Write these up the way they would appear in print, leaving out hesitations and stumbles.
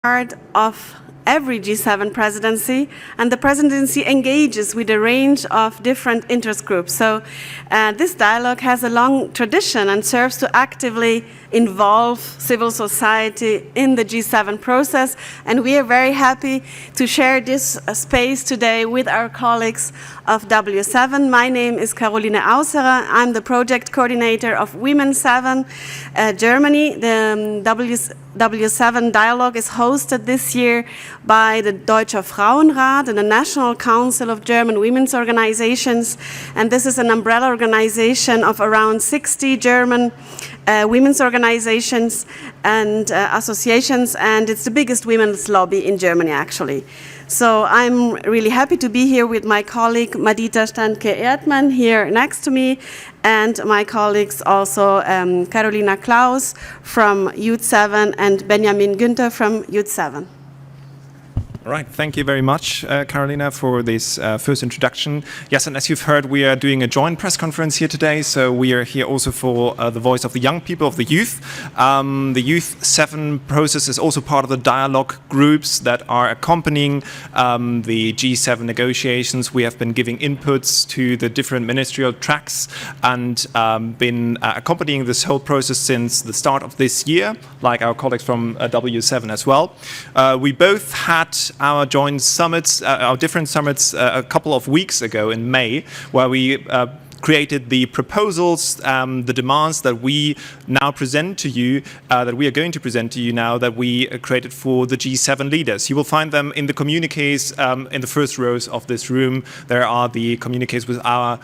part of every G7 presidency, and the presidency engages with a range of different interest groups. So this dialogue has a long tradition and serves to actively involve civil society in the G7 process, and we are very happy to share this space today with our colleagues of W7. My name is Caroline Ausserer. I'm the project coordinator of Women7 Germany. The W7 dialogue is hosted this year by the Deutscher Frauenrat and the National Council of German Women's Organizations, and this is an umbrella organization of around 60 German women's organizations and associations, and it's the biggest women's lobby in Germany, actually. So I'm really happy to be here with my colleague Madita Standke-Erdmann here next to me, and my colleagues also Carolina Klaus from Youth7 and Benjamin Günther from Youth7. All right, thank you very much, Carolina, for this first introduction. Yes, and as you've heard, we are doing a joint press conference here today, so we are here also for the voice of the young people, of the youth. The Youth7 process is also part of the dialogue groups that are accompanying the G7 negotiations. We have been giving inputs to the different ministerial tracks and been accompanying this whole process since the start of this year, like our colleagues from W7 as well. We both had our joint summits, our different summits a couple of weeks ago in May, where we created the proposals, the demands that we now present to you, that we are going to present to you now, that we created for the G7 leaders. You will find them in the communiques in the first rows of this room. There are the communiques with our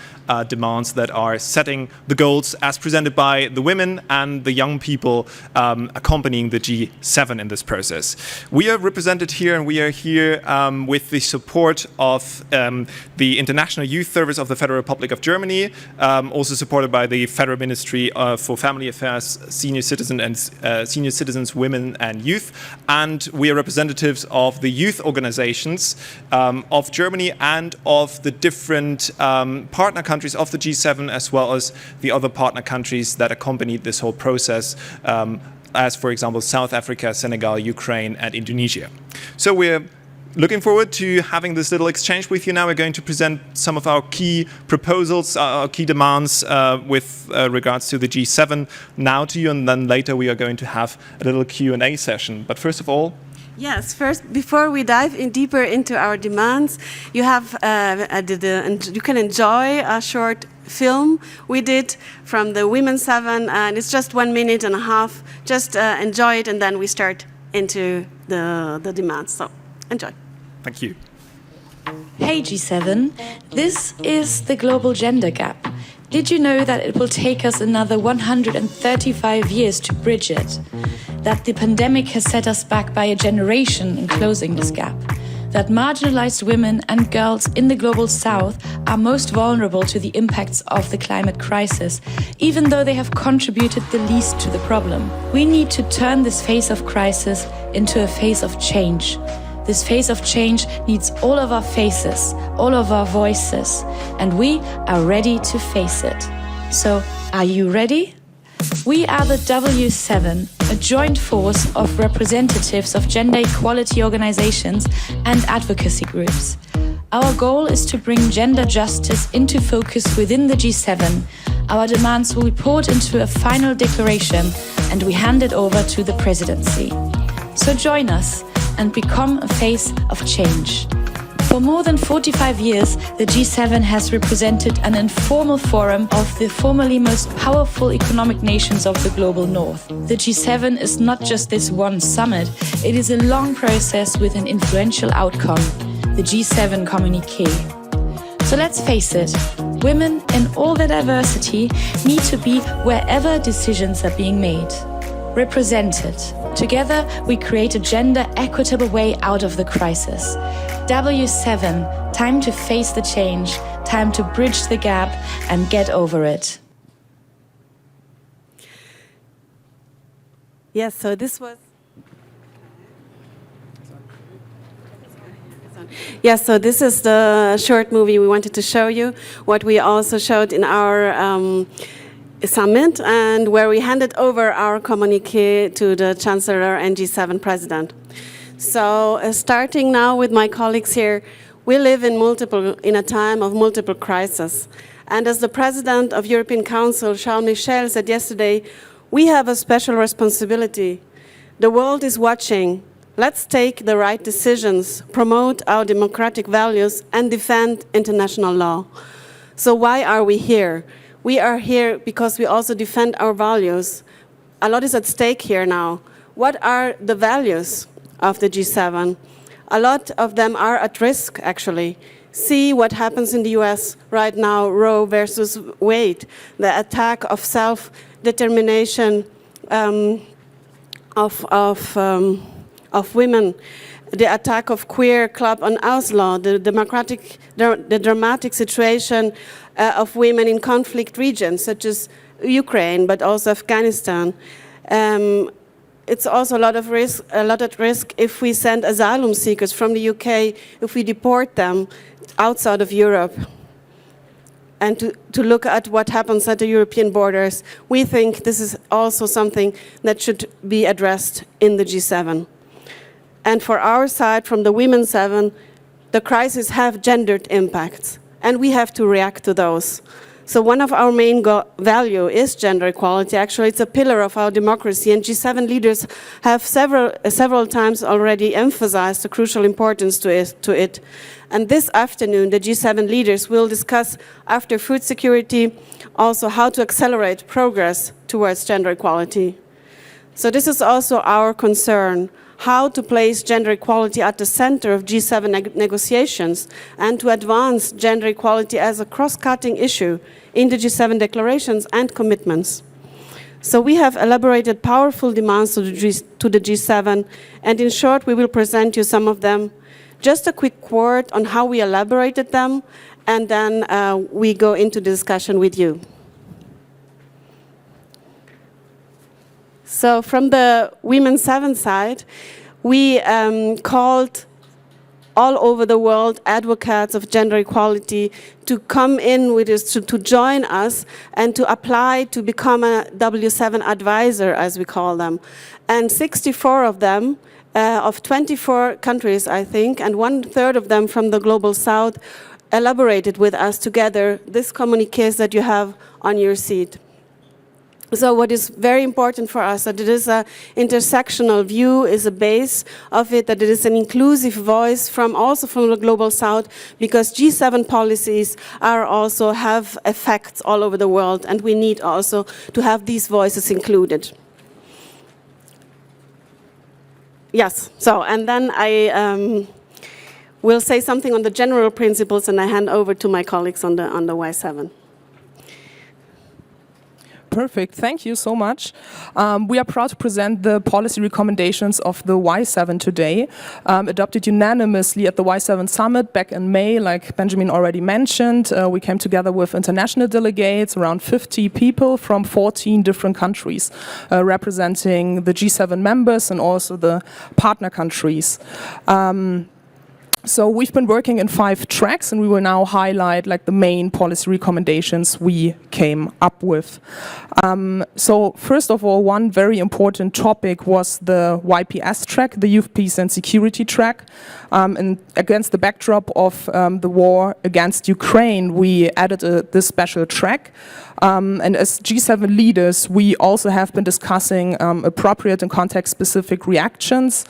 demands that are setting the goals as presented by the women and the young people accompanying the G7 in this process. We are represented here, and we are here with the support of the International Youth Service of the Federal Republic of Germany, also supported by the Federal Ministry for Family Affairs, Senior Citizens, Women and Youth, and we are representatives of the youth organizations of Germany and of the different partner countries of the G7, as well as the other partner countries that accompanied this whole process, as for example South Africa, Senegal, Ukraine and Indonesia. So we're looking forward to having this little exchange with you now. We're going to present some of our key proposals, our key demands with regards to the G7 now to you, and then later we are going to have a little Q&A session. But first of all, yes, first, before we dive in deeper into our demands, you have you can enjoy a short film we did from the Women7, and it's just 1.5 minutes. Just enjoy it, and then we start into the demands. So enjoy. Thank you. Hey G7, this is the global gender gap. Did you know that it will take us another 135 years to bridge it? That the pandemic has set us back by a generation in closing this gap? That marginalized women and girls in the global south are most vulnerable to the impacts of the climate crisis, even though they have contributed the least to the problem? We need to turn this phase of crisis into a phase of change. This phase of change needs all of our faces, all of our voices, and we are ready to face it. So, are you ready? We are the W7, a joint force of representatives of gender equality organizations and advocacy groups. Our goal is to bring gender justice into focus within the G7. Our demands will be poured into a final declaration, and we hand it over to the presidency. So join us and become a face of change. For more than 45 years, the G7 has represented an informal forum of the formerly most powerful economic nations of the global north. The G7 is not just this one summit, it is a long process with an influential outcome, the G7 communiqué. So let's face it, women in all their diversity need to be wherever decisions are being made. Represented. Together, we create a gender equitable way out of the crisis. W7, time to face the change, time to bridge the gap and get over it. Yes, so this was... Yes, so this is the short movie we wanted to show you, what we also showed in our summit, and where we handed over our communique to the Chancellor and G7 President. So starting now with my colleagues here, we live in a time of multiple crises. And as the President of European Council, Charles Michel, said yesterday, we have a special responsibility. The world is watching. Let's take the right decisions, promote our democratic values, and defend international law. So why are we here? We are here because we also defend our values. A lot is at stake here now. What are the values of the G7? A lot of them are at risk, actually. See what happens in the US right now, Roe versus Wade, the attack of self-determination of women, the attack of Queer Club on Oslo, the dramatic situation of women in conflict regions such as Ukraine, but also Afghanistan. It's also a lot at risk if we send asylum seekers from the UK, if we deport them outside of Europe. And to look at what happens at the European borders, we think this is also something that should be addressed in the G7. And for our side, from the Women7, the crises have gendered impacts, and we have to react to those. So one of our main value is gender equality. Actually, it's a pillar of our democracy, and G7 leaders have several times already emphasized the crucial importance to it. And this afternoon, the G7 leaders will discuss, after food security, also how to accelerate progress towards gender equality. So this is also our concern, how to place gender equality at the center of G7 negotiations and to advance gender equality as a cross-cutting issue in the G7 declarations and commitments. So we have elaborated powerful demands to the G7, and in short, we will present you some of them. Just a quick word on how we elaborated them, and then we go into discussion with you. So from the Women7 side, we called all over the world advocates of gender equality to come in with us, to join us and to apply to become a W7 advisor, as we call them. And 64 of them, of 24 countries, I think, and 1/3 of them from the Global South, elaborated with us together this communiqué that you have on your seat. So what is very important for us, that it is an intersectional view, is a base of it, that it is an inclusive voice also from the Global South, because G7 policies also have effects all over the world, and we need also to have these voices included. Yes, so, and then I will say something on the general principles, and I hand over to my colleagues on the Y7. Perfect, thank you so much. We are proud to present the policy recommendations of the Y7 today, adopted unanimously at the Y7 summit back in May, like Benjamin already mentioned. We came together with international delegates, around 50 people from 14 different countries, representing the G7 members and also the partner countries. So we've been working in 5 tracks, and we will now highlight the main policy recommendations we came up with. So first of all, one very important topic was the YPS track, the Youth, Peace and Security track. And against the backdrop of the war against Ukraine, we added this special track. And as G7 leaders, we also have been discussing appropriate and context-specific reactions,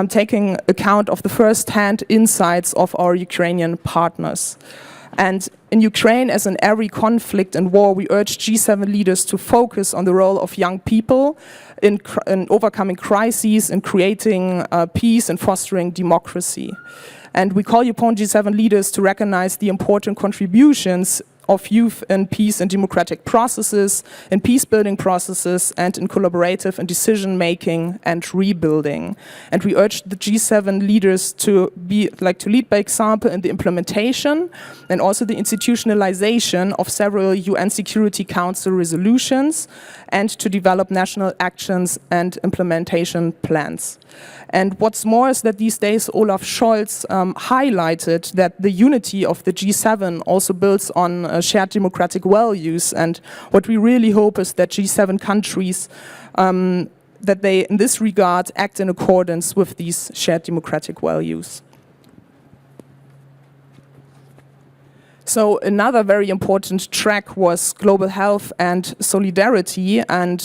taking account of the first-hand insights of our Ukrainian partners. And in Ukraine, as in every conflict and war, we urge G7 leaders to focus on the role of young people in overcoming crises, in creating peace and fostering democracy. And we call upon G7 leaders to recognize the important contributions of youth in peace and democratic processes, in peace-building processes, and in collaborative and decision-making and rebuilding. And we urge the G7 leaders to lead by example in the implementation and also the institutionalization of several UN Security Council resolutions, and to develop national actions and implementation plans. And what's more is that these days Olaf Scholz highlighted that the unity of the G7 also builds on shared democratic values, and what we really hope is that G7 countries that they, in this regard, act in accordance with these shared democratic values. So another very important track was global health and solidarity. And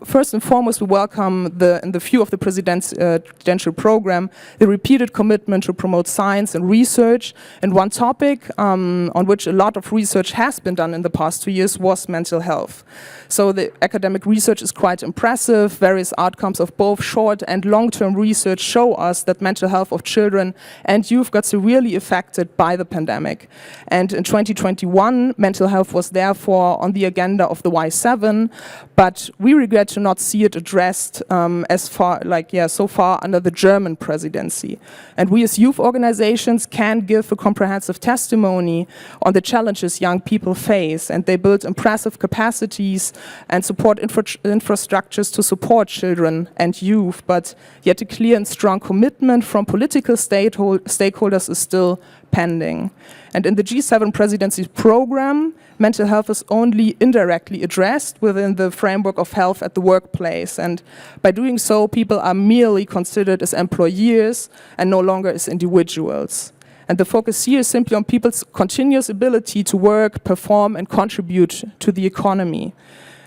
first and foremost, we welcome in the view of the presidential program, the repeated commitment to promote science and research. And one topic on which a lot of research has been done in the past 2 years was mental health. So the academic research is quite impressive. Various outcomes of both short and long-term research show us that mental health of children and youth got severely affected by the pandemic. And in 2021, mental health was therefore on the agenda of the Y7, but we regret to not see it addressed so far under the German presidency. And we as youth organizations can give a comprehensive testimony on the challenges young people face, and they build impressive capacities and support infrastructures to support children and youth, but yet a clear and strong commitment from political stakeholders is still pending. And in the G7 presidency program, mental health is only indirectly addressed within the framework of health at the workplace. And by doing so, people are merely considered as employees and no longer as individuals. And the focus here is simply on people's continuous ability to work, perform, and contribute to the economy.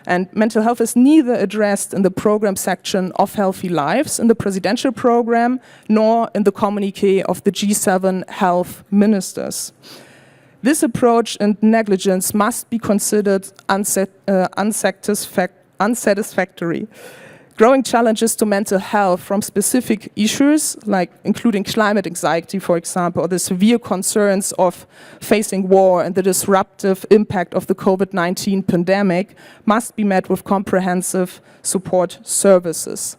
And mental health is neither addressed in the program section of Healthy Lives in the presidential program, nor in the communique of the G7 health ministers. This approach and negligence must be considered unsatisfactory. Growing challenges to mental health from specific issues, like including climate anxiety, for example, or the severe concerns of facing war and the disruptive impact of the COVID-19 pandemic, must be met with comprehensive support services.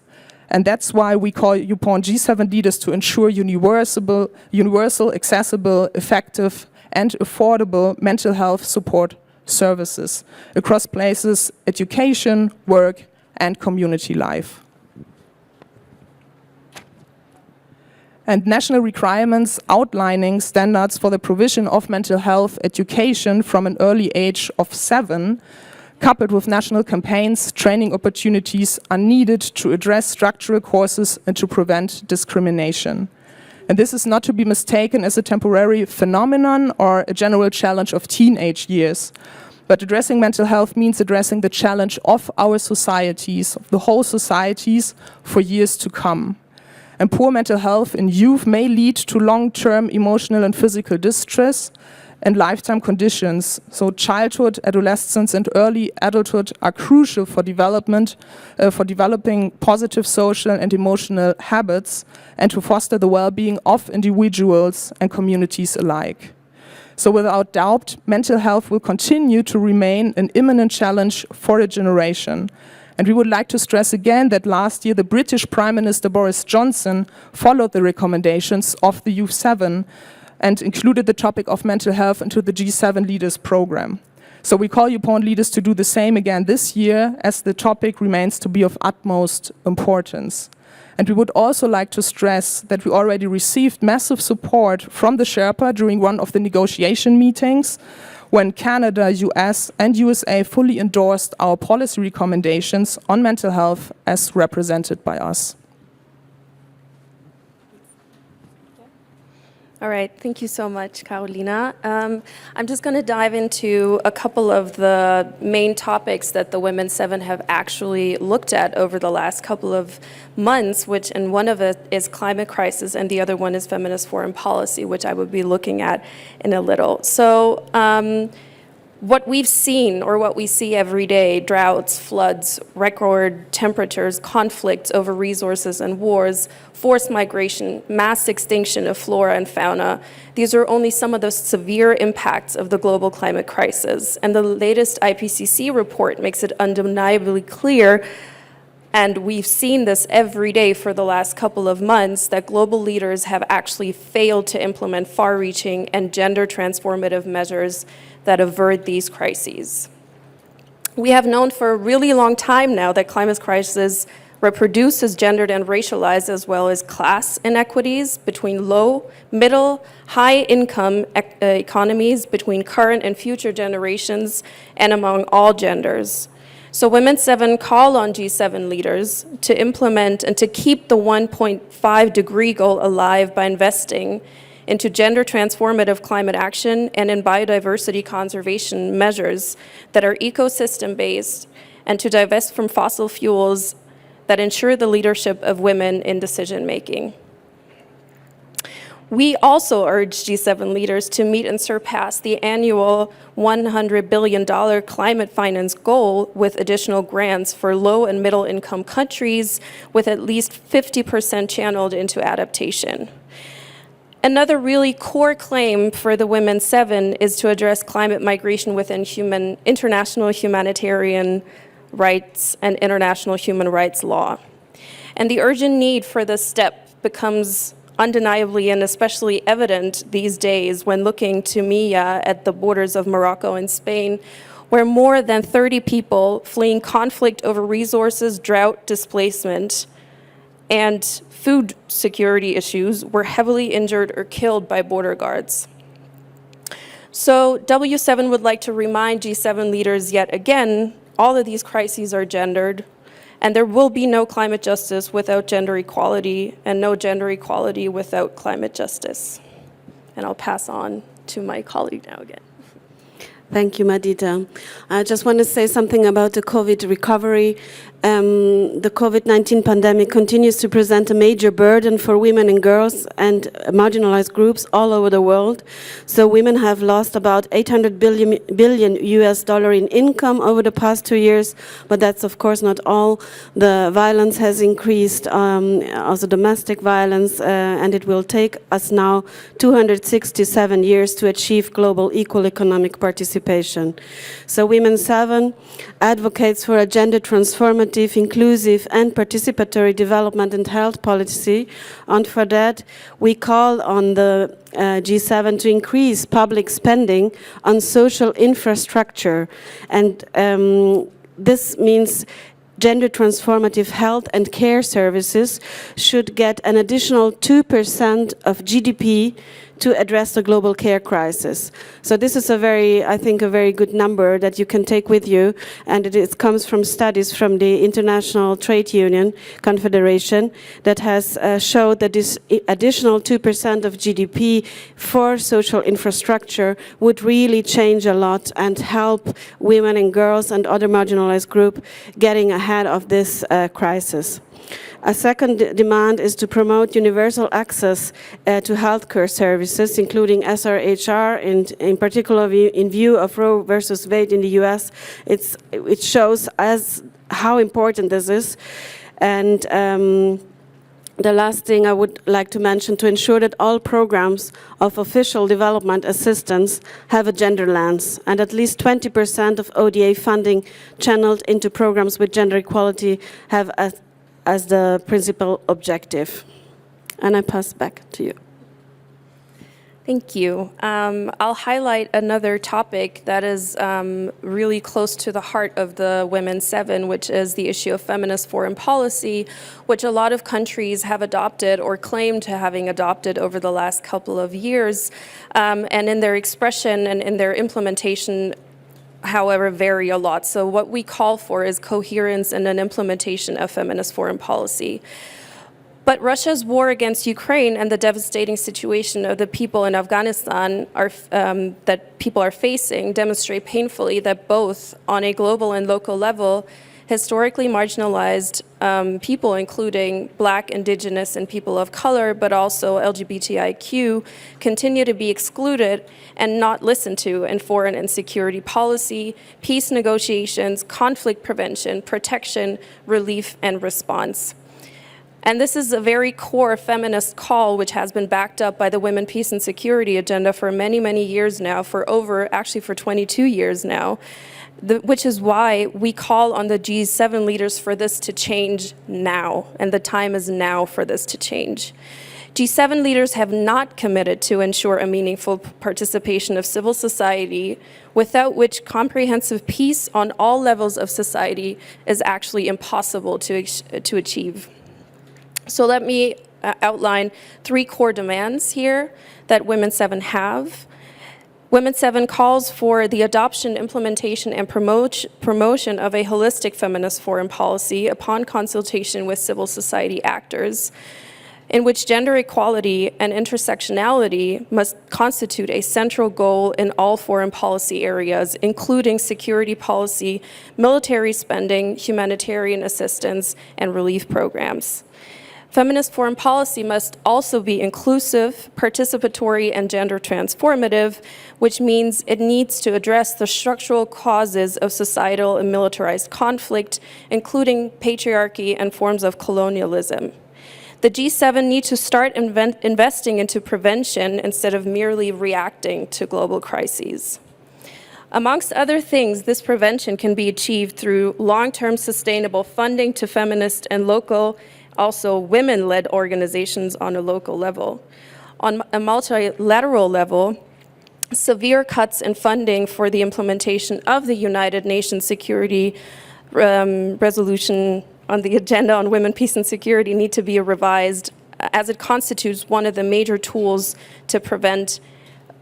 And that's why we call upon G7 leaders to ensure universal, accessible, effective, and affordable mental health support services across places, education, work, and community life. And national requirements outlining standards for the provision of mental health education from an early age of 7, coupled with national campaigns, training opportunities are needed to address structural causes and to prevent discrimination. And this is not to be mistaken as a temporary phenomenon or a general challenge of teenage years. But addressing mental health means addressing the challenge of our societies, of the whole societies, for years to come. And poor mental health in youth may lead to long-term emotional and physical distress and lifetime conditions. So childhood, adolescence, and early adulthood are crucial for development, for developing positive social and emotional habits, and to foster the well-being of individuals and communities alike. So without doubt, mental health will continue to remain an imminent challenge for a generation. And we would like to stress again that last year the British Prime Minister Boris Johnson followed the recommendations of the Youth7 and included the topic of mental health into the G7 Leaders Program. So we call upon leaders to do the same again this year, as the topic remains to be of utmost importance. And we would also like to stress that we already received massive support from the Sherpa during one of the negotiation meetings, when Canada, US, and USA fully endorsed our policy recommendations on mental health as represented by us. All right, thank you so much, Carolina. I'm just going to dive into a couple of the main topics that the Women7 have actually looked at over the last couple of months, and one of it is climate crisis, and the other one is feminist foreign policy, which I would be looking at in a little. So what we've seen, or what we see every day, droughts, floods, record temperatures, conflicts over resources and wars, forced migration, mass extinction of flora and fauna, these are only some of the severe impacts of the global climate crisis. And the latest IPCC report makes it undeniably clear, and we've seen this every day for the last couple of months, that global leaders have actually failed to implement far-reaching and gender-transformative measures that avert these crises. We have known for a really long time now that climate crisis reproduces gendered and racialized, as well as class inequities between low, middle, high-income economies, between current and future generations, and among all genders. So Women7 call on G7 leaders to implement and to keep the 1.5 degree goal alive by investing into gender transformative climate action and in biodiversity conservation measures that are ecosystem-based, and to divest from fossil fuels that ensure the leadership of women in decision-making. We also urge G7 leaders to meet and surpass the annual $100 billion climate finance goal with additional grants for low and middle income countries, with at least 50% channeled into adaptation. Another really core claim for the Women7 is to address climate migration within international humanitarian rights and international human rights law. And the urgent need for this step becomes undeniably and especially evident these days when looking to Mia at the borders of Morocco and Spain, where more than 30 people fleeing conflict over resources, drought, displacement, and food security issues were heavily injured or killed by border guards. So W7 would like to remind G7 leaders yet again, all of these crises are gendered, and there will be no climate justice without gender equality, and no gender equality without climate justice. And I'll pass on to my colleague now again. Thank you, Madita. I just want to say something about the COVID recovery. The COVID-19 pandemic continues to present a major burden for women and girls and marginalized groups all over the world. So women have lost about $800 billion in income over the past 2 years, but that's of course not all. The violence has increased, also domestic violence, and it will take us now 267 years to achieve global equal economic participation. So Women7 advocates for a gender transformative, inclusive and participatory development and health policy, and for that we call on the G7 to increase public spending on social infrastructure, and this means gender transformative health and care services should get an additional 2% of GDP to address the global care crisis. So this is I think a very good number that you can take with you, and it comes from studies from the International Trade Union Confederation that has showed that this additional 2% of GDP for social infrastructure would really change a lot and help women and girls and other marginalized groups getting ahead of this crisis. A second demand is to promote universal access to healthcare services, including SRHR, and in particular in view of Roe versus Wade in the US. It shows how important this is. And the last thing I would like to mention, to ensure that all programs of official development assistance have a gender lens, and at least 20% of ODA funding channeled into programs with gender equality have as the principal objective. And I pass back to you. Thank you. I'll highlight another topic that is really close to the heart of the Women7, which is the issue of feminist foreign policy, which a lot of countries have adopted or claim to having adopted over the last couple of years, and in their expression and in their implementation, however, vary a lot. So what we call for is coherence and an implementation of feminist foreign policy. But Russia's war against Ukraine and the devastating situation of the people in Afghanistan that people are facing demonstrate painfully that both on a global and local level, historically marginalized people, including Black, Indigenous, and people of color, but also LGBTIQ, continue to be excluded and not listened to in foreign and security policy, peace negotiations, conflict prevention, protection, relief, and response. And this is a very core feminist call, which has been backed up by the Women, Peace, and Security agenda for many, many years now, for 22 years now, which is why we call on the G7 leaders for this to change now, and the time is now for this to change. G7 leaders have not committed to ensure a meaningful participation of civil society, without which comprehensive peace on all levels of society is actually impossible to achieve. So let me outline 3 core demands here that Women7 have. Women7 calls for the adoption, implementation, and promotion of a holistic feminist foreign policy upon consultation with civil society actors, in which gender equality and intersectionality must constitute a central goal in all foreign policy areas, including security policy, military spending, humanitarian assistance, and relief programs. Feminist foreign policy must also be inclusive, participatory, and gender transformative, which means it needs to address the structural causes of societal and militarized conflict, including patriarchy and forms of colonialism. The G7 need to start investing into prevention instead of merely reacting to global crises. Amongst other things, this prevention can be achieved through long-term sustainable funding to feminist and local, also women-led organizations on a local level. On a multilateral level, severe cuts in funding for the implementation of the United Nations Security Resolution on the agenda on women, peace, and security need to be revised, as it constitutes one of the major tools to prevent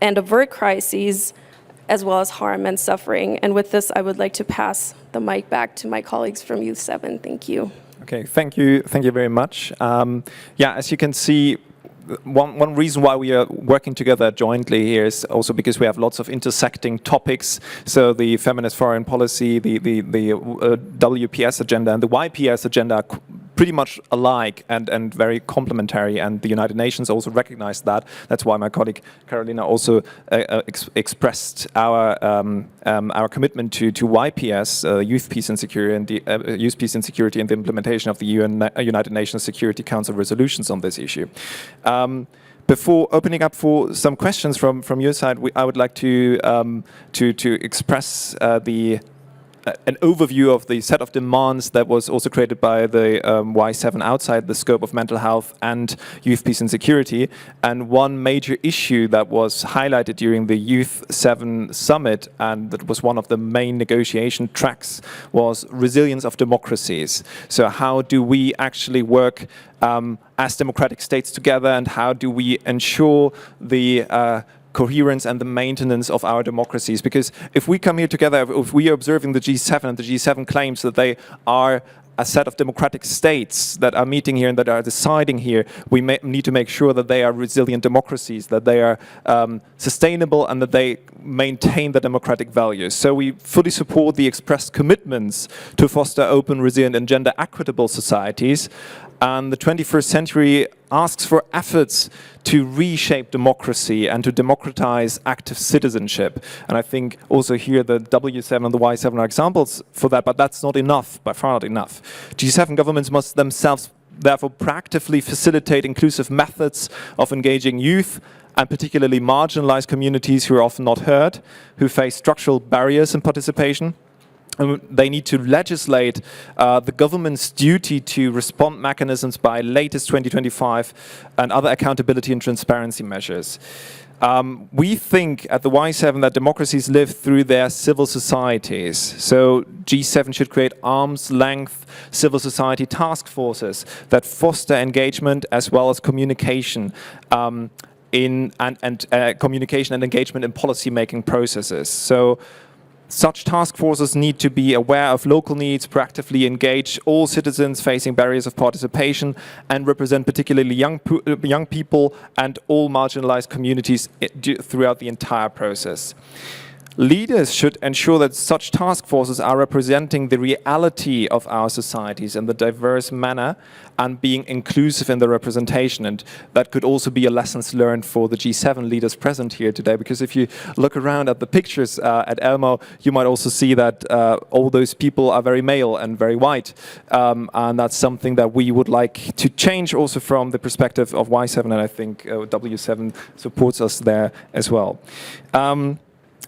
and avert crises, as well as harm and suffering. And with this, I would like to pass the mic back to my colleagues from Youth7. Thank you. Okay, thank you very much. Yeah, as you can see, one reason why we are working together jointly here is also because we have lots of intersecting topics. So the feminist foreign policy, the WPS agenda and the YPS agenda are pretty much alike and very complementary, and the United Nations also recognized that. That's why my colleague Carolina also expressed our commitment to YPS, youth peace and security, and the youth peace and security, and the implementation of the United Nations Security Council resolutions on this issue. Before opening up for some questions from your side, I would like to express an overview of the set of demands that was also created by the Y7 outside the scope of mental health and youth peace and security. And one major issue that was highlighted during the Youth7 summit, and that was one of the main negotiation tracks, was resilience of democracies. So how do we actually work as democratic states together, and how do we ensure the coherence and the maintenance of our democracies? Because if we come here together, if we are observing the G7, and the G7 claims that they are a set of democratic states that are meeting here and that are deciding here, we need to make sure that they are resilient democracies, that they are sustainable, and that they maintain the democratic values. So we fully support the expressed commitments to foster open, resilient, and gender equitable societies. And the 21st century asks for efforts to reshape democracy and to democratize active citizenship. And I think also here the W7 and the Y7 are examples for that, but that's not enough, by far not enough. G7 governments must themselves therefore proactively facilitate inclusive methods of engaging youth, and particularly marginalized communities who are often not heard, who face structural barriers in participation. They need to legislate the government's duty to respond mechanisms by latest 2025 and other accountability and transparency measures. We think at the Y7 that democracies live through their civil societies. So G7 should create arm's-length civil society task forces that foster engagement as well as communication communication and engagement in policy-making processes. So such task forces need to be aware of local needs, proactively engage all citizens facing barriers of participation, and represent particularly young people and all marginalized communities throughout the entire process. Leaders should ensure that such task forces are representing the reality of our societies in the diverse manner and being inclusive in the representation. And that could also be a lessons learned for the G7 leaders present here today, because if you look around at the pictures at Elmau, you might also see that all those people are very male and very white. And that's something that we would like to change also from the perspective of Y7, and I think W7 supports us there as well.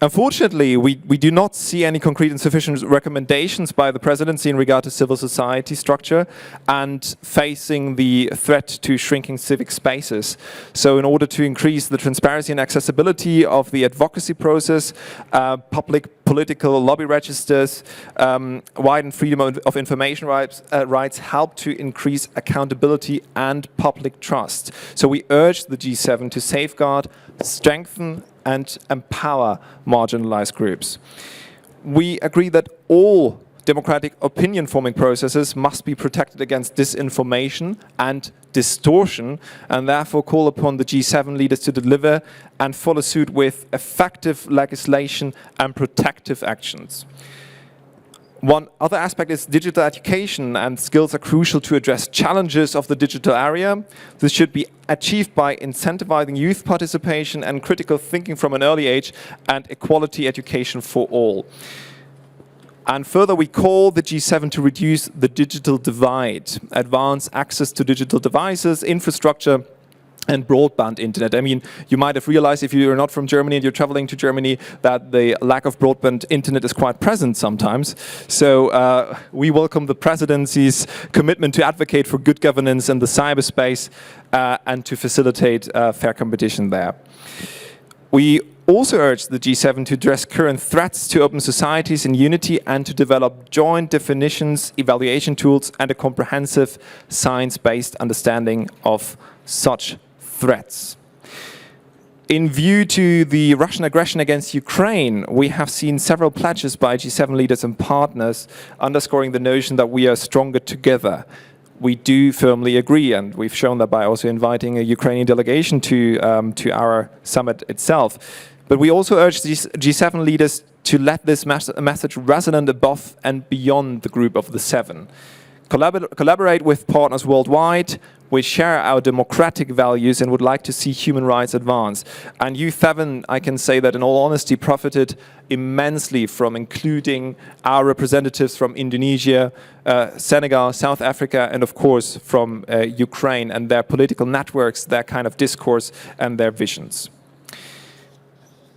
Unfortunately, we do not see any concrete and sufficient recommendations by the presidency in regard to civil society structure and facing the threat to shrinking civic spaces. So in order to increase the transparency and accessibility of the advocacy process, public political lobby registers, widen freedom of information rights help to increase accountability and public trust. So we urge the G7 to safeguard, strengthen, and empower marginalized groups. We agree that all democratic opinion-forming processes must be protected against disinformation and distortion, and therefore call upon the G7 leaders to deliver and follow suit with effective legislation and protective actions. One other aspect is digital education, and skills are crucial to address challenges of the digital area. This should be achieved by incentivizing youth participation and critical thinking from an early age, and equality education for all. And further, we call the G7 to reduce the digital divide, advance access to digital devices, infrastructure, and broadband internet. I mean, you might have realized if you're not from Germany and you're traveling to Germany that the lack of broadband internet is quite present sometimes. So we welcome the presidency's commitment to advocate for good governance in the cyberspace and to facilitate fair competition there. We also urge the G7 to address current threats to open societies in unity and to develop joint definitions, evaluation tools, and a comprehensive science-based understanding of such threats. In view to the Russian aggression against Ukraine, we have seen several pledges by G7 leaders and partners underscoring the notion that we are stronger together. We do firmly agree, and we've shown that by also inviting a Ukrainian delegation to our summit itself. But we also urge these G7 leaders to let this message resonate above and beyond the group of the seven. Collaborate with partners worldwide. We share our democratic values and would like to see human rights advance. And Youth7, I can say that in all honesty, profited immensely from including our representatives from Indonesia, Senegal, South Africa, and of course from Ukraine, and their political networks, their kind of discourse, and their visions.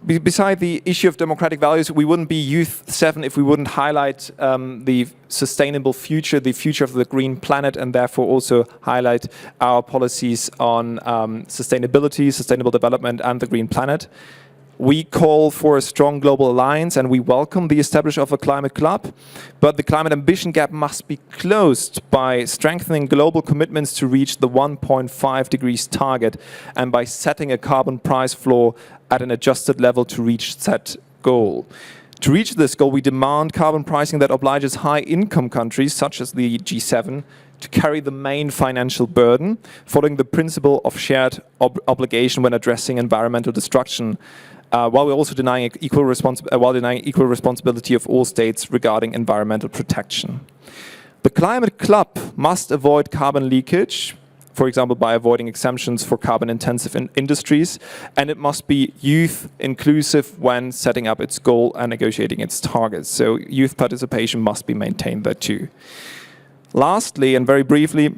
Beside the issue of democratic values, we wouldn't be Youth7 if we wouldn't highlight the sustainable future, the future of the green planet, and therefore also highlight our policies on sustainability, sustainable development, and the green planet. We call for a strong global alliance, and we welcome the establishment of a climate club, but the climate ambition gap must be closed by strengthening global commitments to reach the 1.5 degrees target, and by setting a carbon price floor at an adjusted level to reach that goal. To reach this goal, we demand carbon pricing that obliges high-income countries, such as the G7, to carry the main financial burden, following the principle of shared obligation when addressing environmental destruction, while we're also denying equal responsibility of all states regarding environmental protection. The Climate Club must avoid carbon leakage, for example, by avoiding exemptions for carbon-intensive industries, and it must be youth-inclusive when setting up its goal and negotiating its targets. So youth participation must be maintained there too. Lastly, and very briefly,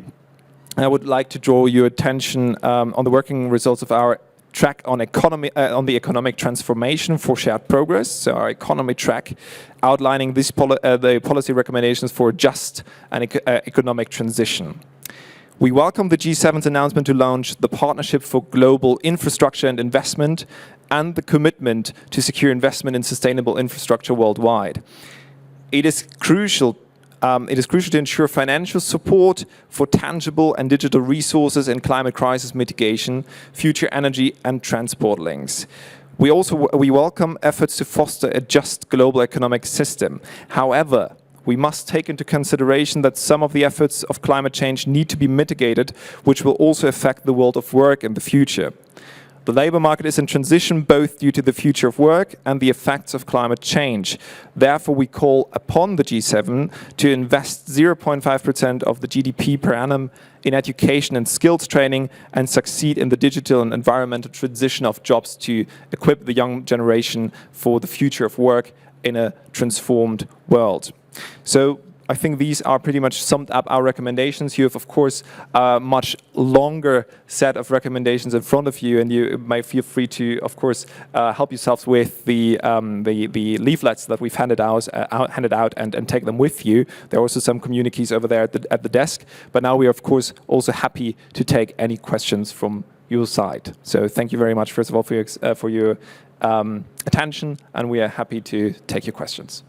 I would like to draw your attention on the working results of our track on the economic transformation for shared progress, so our economy track, outlining the policy recommendations for just and economic transition. We welcome the G7's announcement to launch the Partnership for Global Infrastructure and Investment and the commitment to secure investment in sustainable infrastructure worldwide. It is crucial to ensure financial support for tangible and digital resources in climate crisis mitigation, future energy and transport links. We welcome efforts to foster a just global economic system. However, we must take into consideration that some of the efforts of climate change need to be mitigated, which will also affect the world of work in the future. The labor market is in transition both due to the future of work and the effects of climate change. Therefore, we call upon the G7 to invest 0.5% of the GDP per annum in education and skills training and succeed in the digital and environmental transition of jobs to equip the young generation for the future of work in a transformed world. So I think these are pretty much summed up our recommendations. You have, of course, a much longer set of recommendations in front of you, and you may feel free to, of course, help yourselves with the leaflets that we've handed out and take them with you. There are also some communiques over there at the desk, but now we are, of course, also happy to take any questions from your side. So thank you very much, first of all, for your attention, and we are happy to take your questions.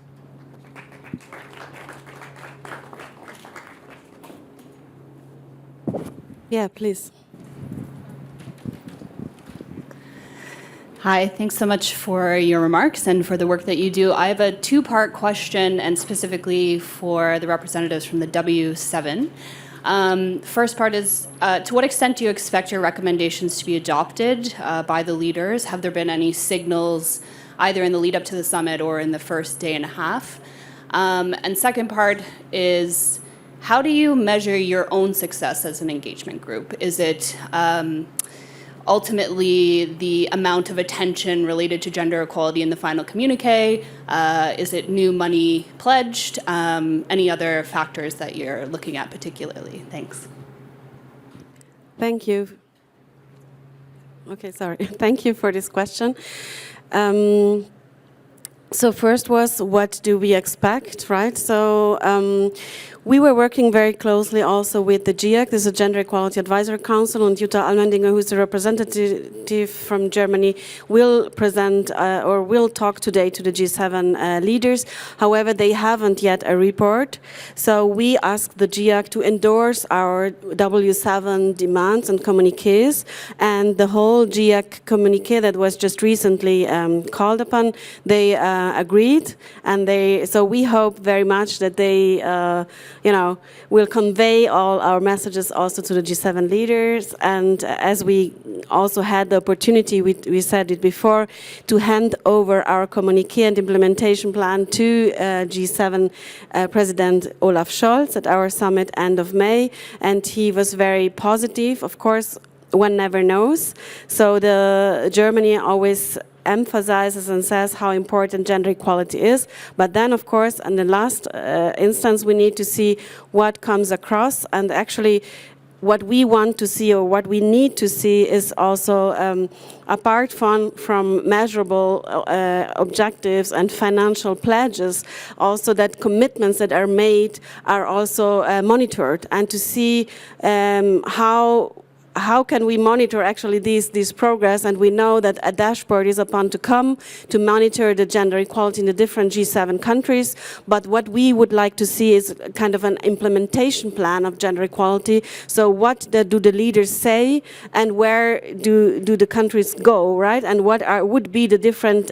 Yeah, please. Hi, thanks so much for your remarks and for the work that you do. I have a two-part question, and specifically for the representatives from the W7. First part is, to what extent do you expect your recommendations to be adopted by the leaders? Have there been any signals either in the lead up to the summit or in the first day and a half? And second part is, how do you measure your own success as an engagement group? Is it ultimately the amount of attention related to gender equality in the final communique? Is it new money pledged? Any other factors that you're looking at particularly? Thanks. Thank you. Okay, sorry. Thank you for this question. So first was, what do we expect, right? So we were working very closely also with the GIEC, this is a Gender Equality Advisory Council, and Jutta Almendinger, who's the representative from Germany, will present or will talk today to the G7 leaders. However, they haven't yet a report. So we asked the GIEC to endorse our W7 demands and communiques, and the whole GIEC communique that was just recently called upon, they agreed, and so we hope very much that they will convey all our messages also to the G7 leaders. And as we also had the opportunity, we said it before, to hand over our communique and implementation plan to G7 President Olaf Scholz at our summit end of May, and he was very positive. Of course, one never knows. So Germany always emphasizes and says how important gender equality is. But then, of course, in the last instance, we need to see what comes across. And actually, what we want to see or what we need to see is also, apart from measurable objectives and financial pledges, also that commitments that are made are also monitored, and to see how can we monitor actually these progress. And we know that a dashboard is upon to come to monitor the gender equality in the different G7 countries. But what we would like to see is kind of an implementation plan of gender equality. So what do the leaders say, and where do the countries go, right? And what would be the different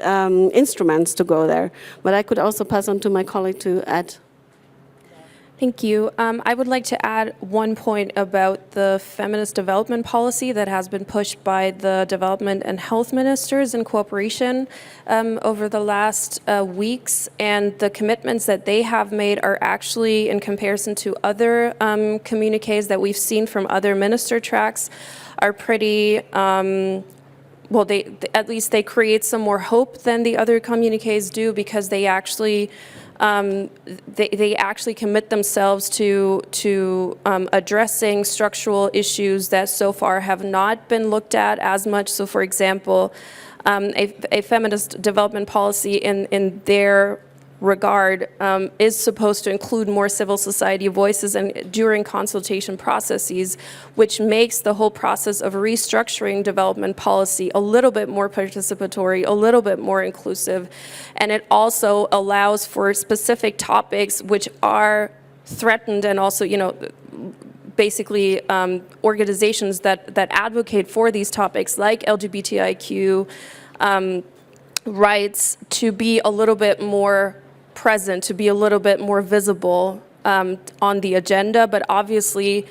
instruments to go there? But I could also pass on to my colleague to add. Thank you. I would like to add one point about the feminist development policy that has been pushed by the development and health ministers in cooperation over the last weeks. And the commitments that they have made are actually, in comparison to other communiques that we've seen from other minister tracks, are pretty... well, at least they create some more hope than the other communiques do, because they actually they actually commit themselves to addressing structural issues that so far have not been looked at as much. So, for example, a feminist development policy in their regard is supposed to include more civil society voices and during consultation processes, which makes the whole process of restructuring development policy a little bit more participatory, a little bit more inclusive. And it also allows for specific topics which are threatened, and also, basically organizations that advocate for these topics like LGBTIQ rights to be a little bit more present, to be a little bit more visible on the agenda. But obviously,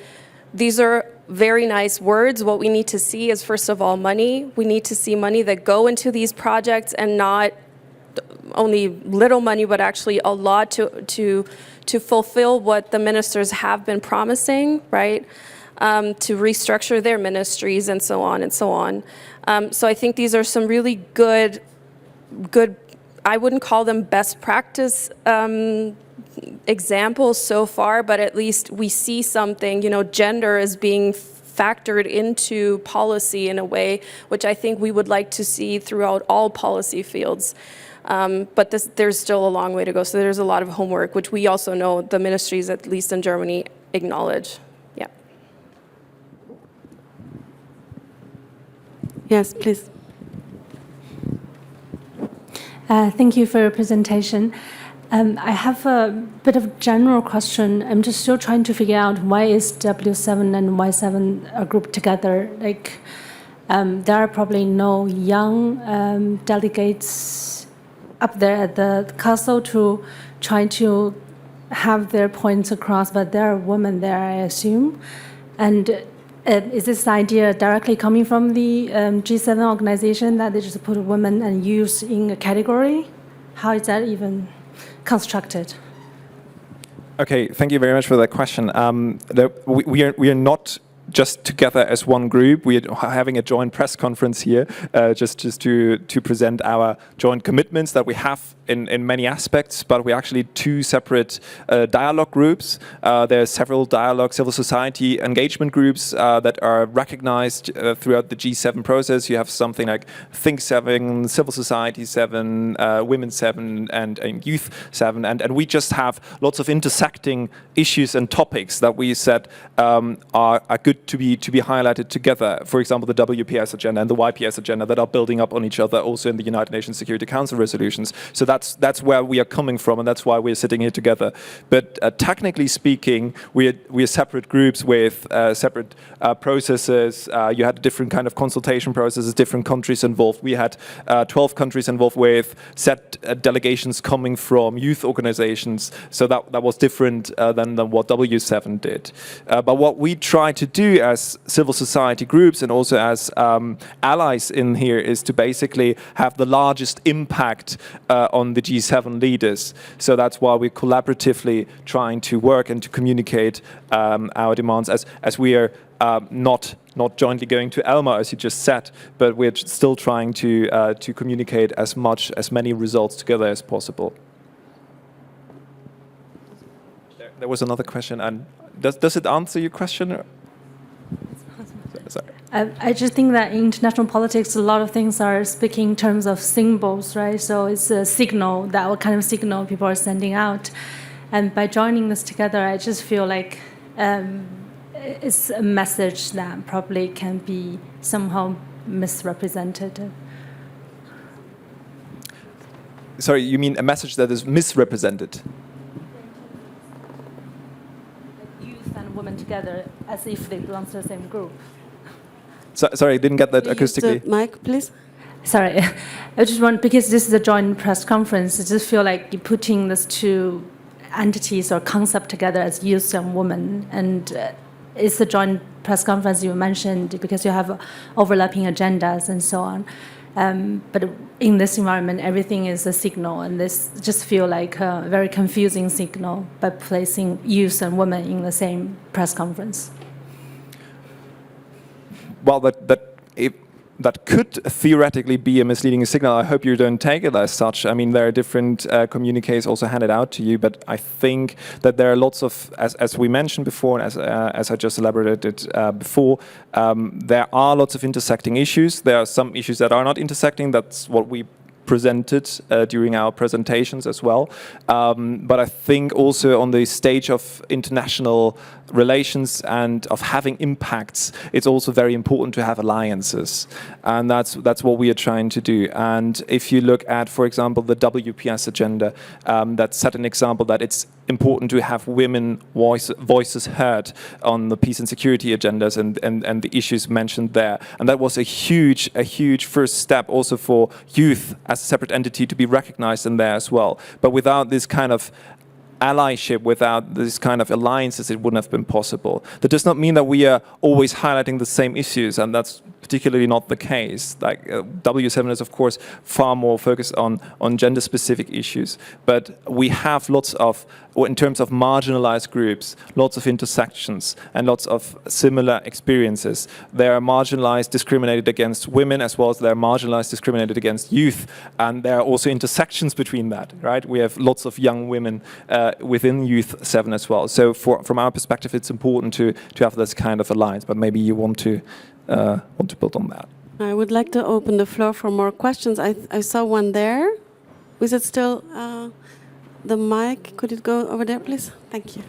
these are very nice words. What we need to see is, first of all, money. We need to see money that go into these projects, and not only little money, but actually a lot to fulfill what the ministers have been promising, right? To restructure their ministries and so on and so on. So I think these are some really good, I wouldn't call them best practice examples so far, but at least we see something, gender is being factored into policy in a way which I think we would like to see throughout all policy fields. But there's still a long way to go. So there's a lot of homework, which we also know the ministries, at least in Germany, acknowledge. Yeah. Yes, please. Thank you for your presentation. I have a bit of general question. I'm just still trying to figure out, why is W7 and Y7 a group together? there are probably no young delegates up there at the castle to try to have their points across, but there are women there, I assume. And is this idea directly coming from the G7 organization that they just put women and youth in a category? How is that even constructed? Okay, thank you very much for that question. We are not just together as one group. We are having a joint press conference here, just to present our joint commitments that we have in many aspects, but we're actually two separate dialogue groups. There are several dialogue civil society engagement groups that are recognized throughout the G7 process. You have something like Think 7, Civil Society 7, Women7 and Youth7, and we just have lots of intersecting issues and topics that we said are good to be highlighted together. For example, the WPS agenda and the YPS agenda that are building up on each other also in the United Nations Security Council resolutions. So that's where we are coming from, and that's why we're sitting here together. But technically speaking, we are separate groups with separate processes. You had different kind of consultation processes, different countries involved. We had 12 countries involved with set delegations coming from youth organizations. So that was different than what W7 did. But what we try to do as civil society groups and also as allies in here is to basically have the largest impact on the G7 leaders. So that's why we're collaboratively trying to work and to communicate our demands as we are not jointly going to Elmau, as you just said, but we're still trying to communicate as many results together as possible. There was another question, and does it answer your question? Sorry. I just think that in international politics, a lot of things are speaking in terms of symbols, right? So it's a signal, that what kind of signal people are sending out. And by joining this together, I just feel like it's a message that probably can be somehow misrepresented. Sorry, you mean a message that is misrepresented? Youth and women together as if they belong to the same group. Sorry, I didn't get that acoustically. Use the mic, please. Sorry, I just want, because this is a joint press conference, I just feel like you're putting these two entities or concept together as youth and women, and it's a joint press conference you mentioned because you have overlapping agendas and so on. But in this environment, everything is a signal, and this just feel like a very confusing signal by placing youth and women in the same press conference. Well, that could theoretically be a misleading signal. I hope you don't take it as such. I mean, there are different communiques also handed out to you, but I think that there are lots of, as we mentioned before, and as I just elaborated before, there are lots of intersecting issues. There are some issues that are not intersecting. That's what we presented during our presentations as well. But I think also on the stage of international relations and of having impacts, it's also very important to have alliances. And that's what we are trying to do. And if you look at, for example, the WPS agenda, that set an example that it's important to have women voices heard on the peace and security agendas and the issues mentioned there. And that was a huge first step also for youth as a separate entity to be recognized in there as well. But without this kind of allyship, without this kind of alliances, it wouldn't have been possible. That does not mean that we are always highlighting the same issues, and that's particularly not the case. Like W7 is of course far more focused on gender-specific issues, but we have lots of, or in terms of marginalized groups, lots of intersections and lots of similar experiences. They are marginalized, discriminated against women, as well as they are marginalized, discriminated against youth, and there are also intersections between that, right? We have lots of young women within Youth7 as well. So from our perspective, it's important to have this kind of alliance, but maybe you want to build on that. I would like to open the floor for more questions. I saw one there. Is it still the mic? Could it go over there, please? Thank you.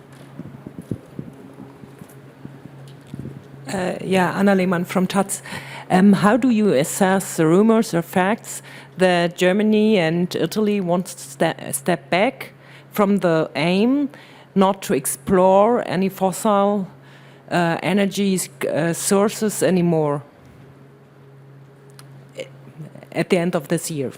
Anna Lehmann from Taz. How do you assess the rumors or facts that Germany and Italy want to step back from the aim not to explore any fossil energy sources anymore? at the end of this year.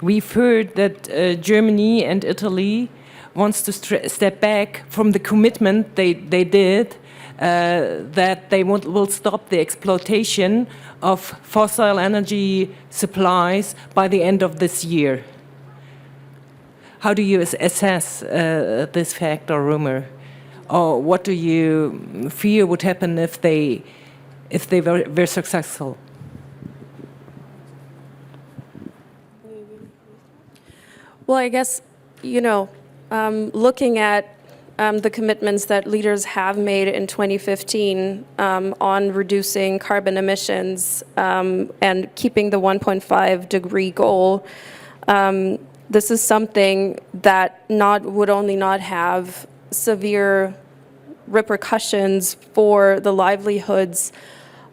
We've heard that Germany and Italy wants to step back from the commitment they did that they will stop the exploitation of fossil energy supplies by the end of this year. How do you assess this fact or rumor? Or what do you fear would happen if they were successful? Well, I guess, looking at the commitments that leaders have made in 2015 on reducing carbon emissions and keeping the 1.5 degree goal, this is something that would only not have severe repercussions for the livelihoods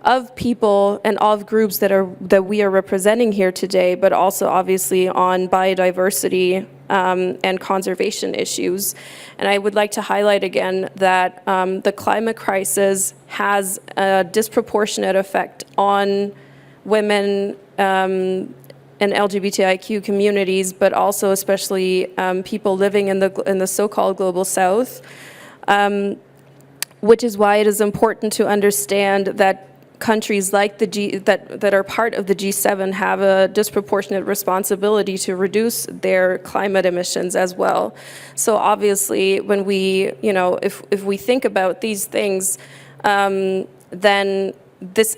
of people and of groups that we are representing here today, but also obviously on biodiversity and conservation issues. And I would like to highlight again that the climate crisis has a disproportionate effect on women and LGBTIQ communities, but also especially people living in the so-called global South, which is why it is important to understand that countries like that are part of the G7 have a disproportionate responsibility to reduce their climate emissions as well. So obviously, when we, if we think about these things, then this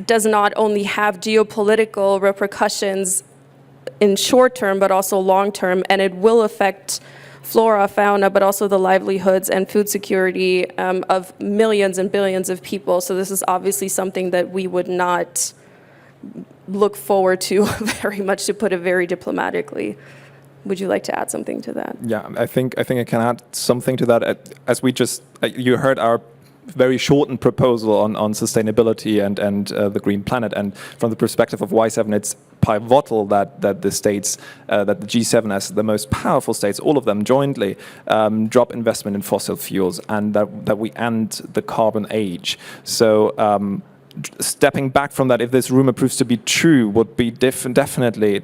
does not only have geopolitical repercussions in short term, but also long term, and it will affect flora, fauna, but also the livelihoods and food security of millions and billions of people. So this is obviously something that we would not look forward to very much, to put it very diplomatically. Would you like to add something to that? Yeah, I think I can add something to that. As we just, you heard our very shortened proposal on sustainability and the green planet, and from the perspective of Y7, it's pivotal that the states, that the G7 as the most powerful states, all of them jointly, drop investment in fossil fuels, and that we end the carbon age. So stepping back from that, if this rumor proves to be true, would be definitely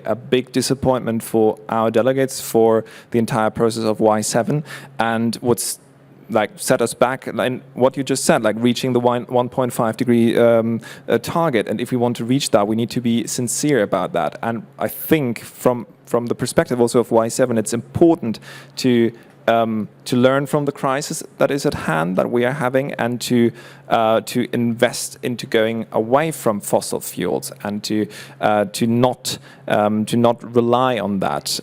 a big disappointment for our delegates, for the entire process of Y7, and would set us back in what you just said, like reaching the 1.5 degree target. And if we want to reach that, we need to be sincere about that. And I think from the perspective also of Y7, it's important to learn from the crisis that is at hand, that we are having, and to invest into going away from fossil fuels, and to not rely on that,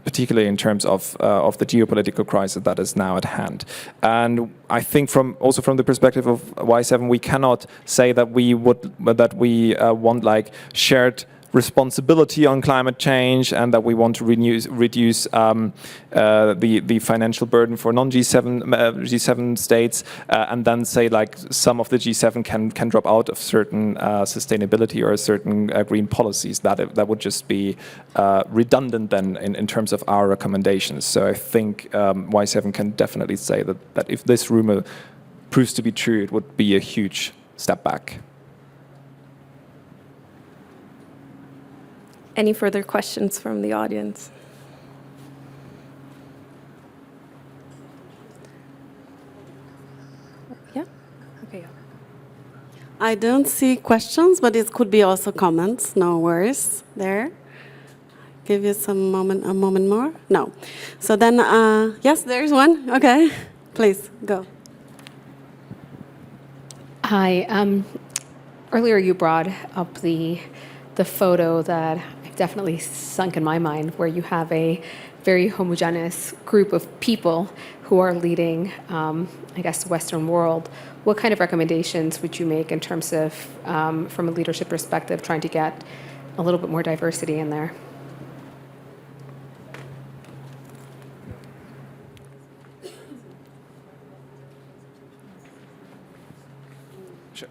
particularly in terms of the geopolitical crisis that is now at hand. And I think from the perspective of Y7, we cannot say that we want like shared responsibility on climate change, and that we want to reduce the financial burden for non-G7 states, and then say like some of the G7 can drop out of certain sustainability or certain green policies. That would just be redundant then in terms of our recommendations. So I think Y7 can definitely say that if this rumor proves to be true, it would be a huge step back. Any further questions from the audience? Yeah? Okay. I don't see questions, but it could be also comments. No worries there. Give you a moment more. No. So then, yes, there's one. Okay, please go. Hi. Earlier you brought up the photo that definitely sunk in my mind, where you have a very homogeneous group of people who are leading, I guess, the Western world. What kind of recommendations would you make in terms of, from a leadership perspective, trying to get a little bit more diversity in there?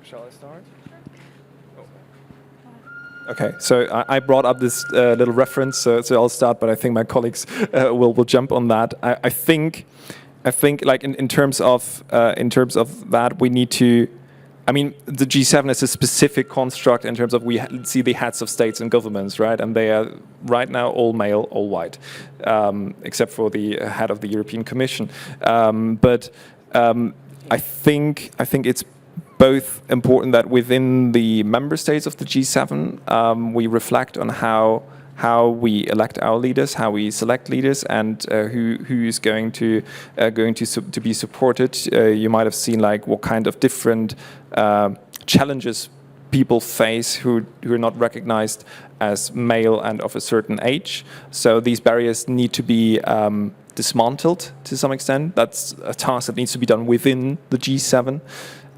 Shall I start? Okay, so I brought up this little reference, so I'll start, but I think my colleagues will jump on that. I think like in terms of that, we need to. I mean, the G7 is a specific construct in terms of we see the heads of states and governments, right? And they are right now all male, all white, except for the head of the European Commission. But I think it's both important that within the member states of the G7, we reflect on how we elect our leaders, how we select leaders, and who is going to be supported. You might have seen like what kind of different challenges people face who are not recognized as male and of a certain age. So these barriers need to be dismantled to some extent. That's a task that needs to be done within the G7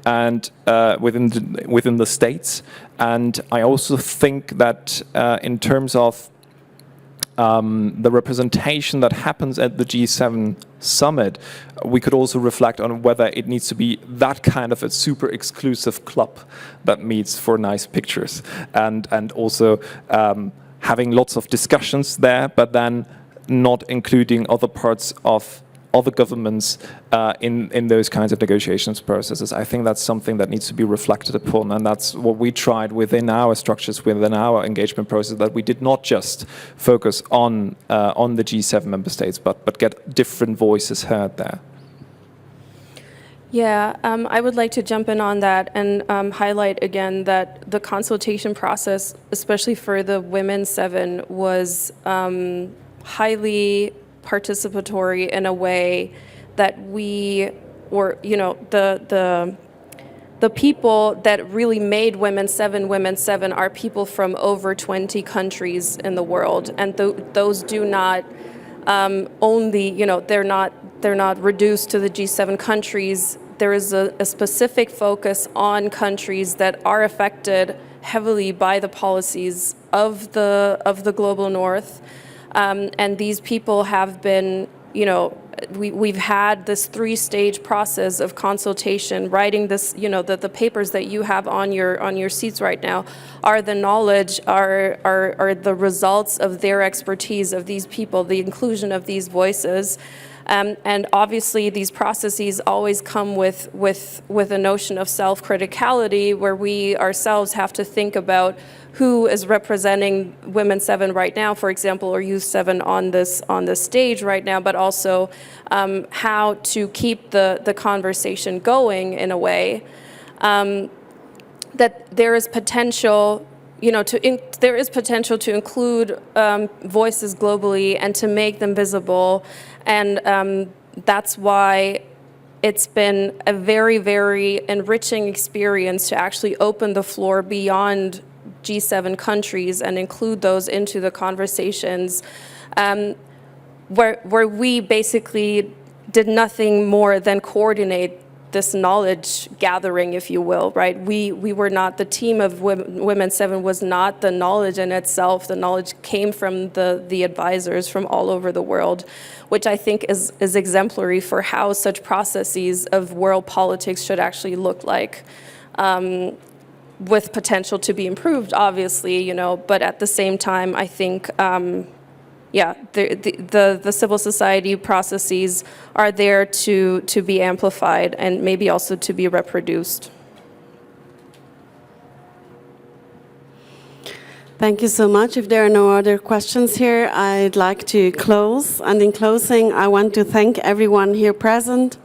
and within the states. And I also think that in terms of the representation that happens at the G7 summit, we could also reflect on whether it needs to be that kind of a super exclusive club that meets for nice pictures, and also having lots of discussions there, but then not including other parts of other governments in those kinds of negotiations processes. I think that's something that needs to be reflected upon, and that's what we tried within our structures, within our engagement process, that we did not just focus on the G7 member states, but get different voices heard there. Yeah, I would like to jump in on that and highlight again that the consultation process, especially for the Women7, was highly participatory in a way that we, or the people that really made Women7 are people from over 20 countries in the world, and those do not only, they're not reduced to the G7 countries. There is a specific focus on countries that are affected heavily by the policies of the global North. And these people have been, we've had this 3-stage process of consultation. Writing this, the papers that you have on your seats right now are the knowledge, are the results of their expertise of these people, the inclusion of these voices. And obviously, these processes always come with a notion of self-criticality, where we ourselves have to think about who is representing Women7 right now, for example, or Youth7 on this stage right now, but also how to keep the conversation going in a way that there is potential. There is potential to include voices globally and to make them visible, and that's why it's been a very, very enriching experience to actually open the floor beyond G7 countries and include those into the conversations, where we basically did nothing more than coordinate this knowledge gathering, if you will, right? We were not, the team of Women7 was not the knowledge in itself. The knowledge came from the advisors from all over the world, which I think is exemplary for how such processes of world politics should actually look like, with potential to be improved, obviously, but at the same time, I think, the civil society processes are there to be amplified and maybe also to be reproduced. Thank you so much. If there are no other questions here, I'd like to close. And in closing, I want to thank everyone here present.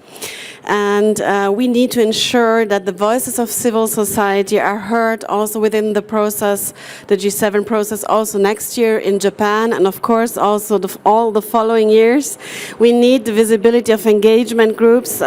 And we need to ensure that the voices of civil society are heard also within the process, the G7 process, also next year in Japan, and of course also all the following years. We need the visibility of engagement groups,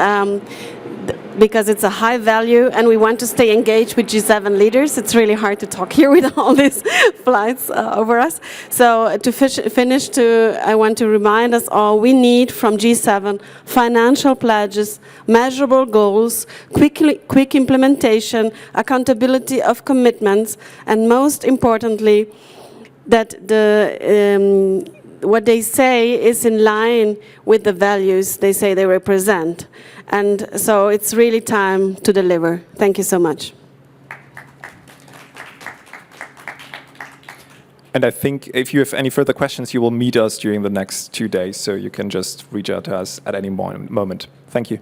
because it's a high value, and we want to stay engaged with G7 leaders. It's really hard to talk here with all these flights over us. So to finish, I want to remind us all, we need from G7 financial pledges, measurable goals, quick implementation, accountability of commitments, and most importantly, that what they say is in line with the values they say they represent. And so it's really time to deliver. Thank you so much. And I think if you have any further questions, you will meet us during the next 2 days, so you can just reach out to us at any moment. Thank you.